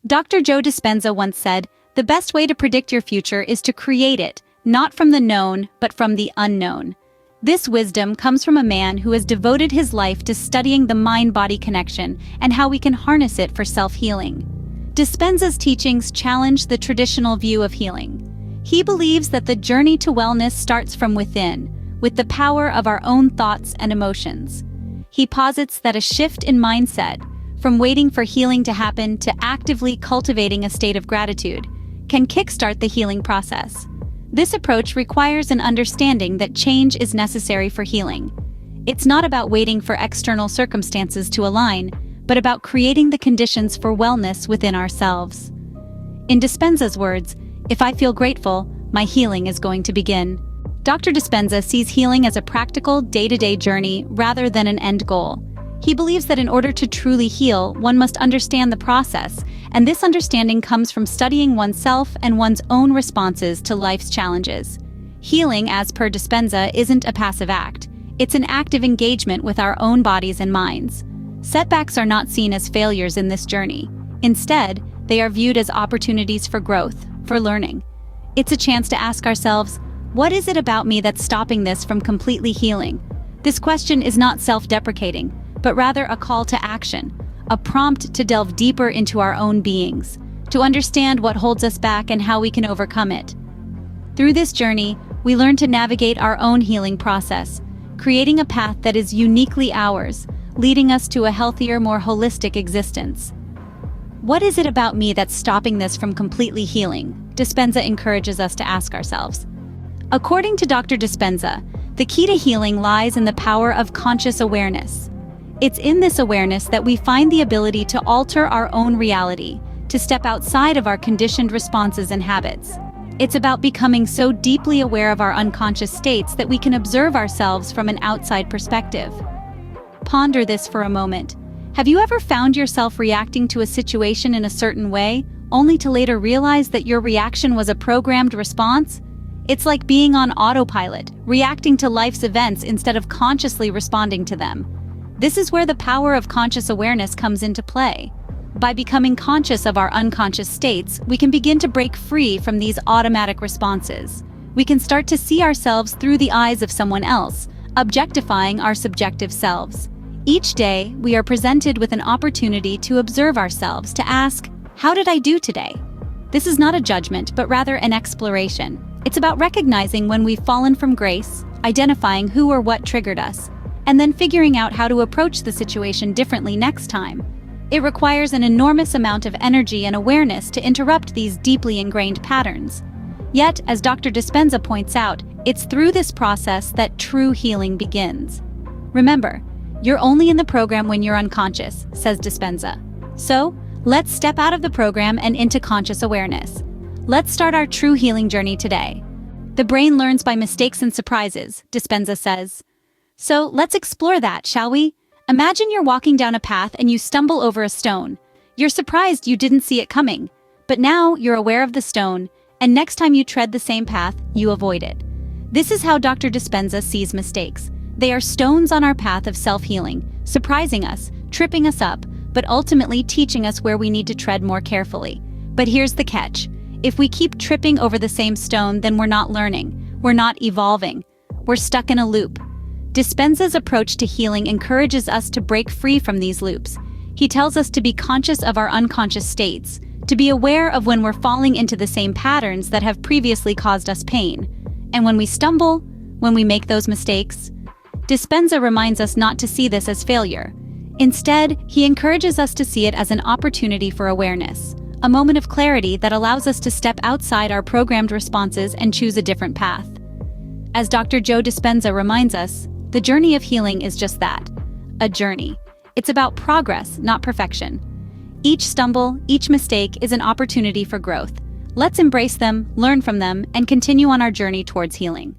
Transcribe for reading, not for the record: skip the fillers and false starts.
Dr. Joe Dispenza once said, "The best way to predict your future is to create it, not from the known, but from the unknown." This wisdom comes from a man who has devoted his life to studying the mind-body connection and how we can harness it for self-healing. Dispenza's teachings challenge the traditional view of healing. He believes that the journey to wellness starts from within, with the power of our own thoughts and emotions. He posits that a shift in mindset, from waiting for healing to happen to actively cultivating a state of gratitude, can kickstart the healing process. This approach requires an understanding that change is necessary for healing. It's not about waiting for external circumstances to align, but about creating the conditions for wellness within ourselves. In Dispenza's words, "If I feel grateful, my healing is going to begin." Dr. Dispenza sees healing as a practical, day-to-day journey rather than an end goal. He believes that in order to truly heal, one must understand the process, and this understanding comes from studying oneself and one's own responses to life's challenges. Healing, as per Dispenza, isn't a passive act. It's an active engagement with our own bodies and minds. Setbacks are not seen as failures in this journey. Instead, they are viewed as opportunities for growth, for learning. It's a chance to ask ourselves, what is it about me that's stopping this from completely healing? This question is not self-deprecating, but rather a call to action, a prompt to delve deeper into our own beings, to understand what holds us back and how we can overcome it. Through this journey, we learn to navigate our own healing process, creating a path that is uniquely ours, leading us to a healthier, more holistic existence. What is it about me that's stopping this from completely healing? Dispenza encourages us to ask ourselves. According to Dr. Dispenza, the key to healing lies in the power of conscious awareness. It's in this awareness that we find the ability to alter our own reality, to step outside of our conditioned responses and habits. It's about becoming so deeply aware of our unconscious states that we can observe ourselves from an outside perspective. Ponder this for a moment. Have you ever found yourself reacting to a situation in a certain way, only to later realize that your reaction was a programmed response? It's like being on autopilot, reacting to life's events instead of consciously responding to them. This is where the power of conscious awareness comes into play. By becoming conscious of our unconscious states, we can begin to break free from these automatic responses. We can start to see ourselves through the eyes of someone else, objectifying our subjective selves. Each day, we are presented with an opportunity to observe ourselves, to ask, how did I do today? This is not a judgment, but rather an exploration. It's about recognizing when we've fallen from grace, identifying who or what triggered us, and then figuring out how to approach the situation differently next time. It requires an enormous amount of energy and awareness to interrupt these deeply ingrained patterns. Yet, as Dr. Dispenza points out, it's through this process that true healing begins. Remember, you're only in the program when you're unconscious, says Dispenza. So, let's step out of the program and into conscious awareness. Let's start our true healing journey today. The brain learns by mistakes and surprises, Dispenza says. So let's explore that, shall we? Imagine you're walking down a path and you stumble over a stone. You're surprised you didn't see it coming, but now you're aware of the stone, and next time you tread the same path, you avoid it. This is how Dr. Dispenza sees mistakes. They are stones on our path of self-healing, surprising us, tripping us up, but ultimately teaching us where we need to tread more carefully. But here's the catch. If we keep tripping over the same stone, then we're not learning. We're not evolving. We're stuck in a loop. Dispenza's approach to healing encourages us to break free from these loops. He tells us to be conscious of our unconscious states, to be aware of when we're falling into the same patterns that have previously caused us pain. And when we stumble, when we make those mistakes, Dispenza reminds us not to see this as failure. Instead, he encourages us to see it as an opportunity for awareness, a moment of clarity that allows us to step outside our programmed responses and choose a different path. As Dr. Joe Dispenza reminds us, the journey of healing is just that, a journey. It's about progress, not perfection. Each stumble, each mistake is an opportunity for growth. Let's embrace them, learn from them, and continue on our journey towards healing.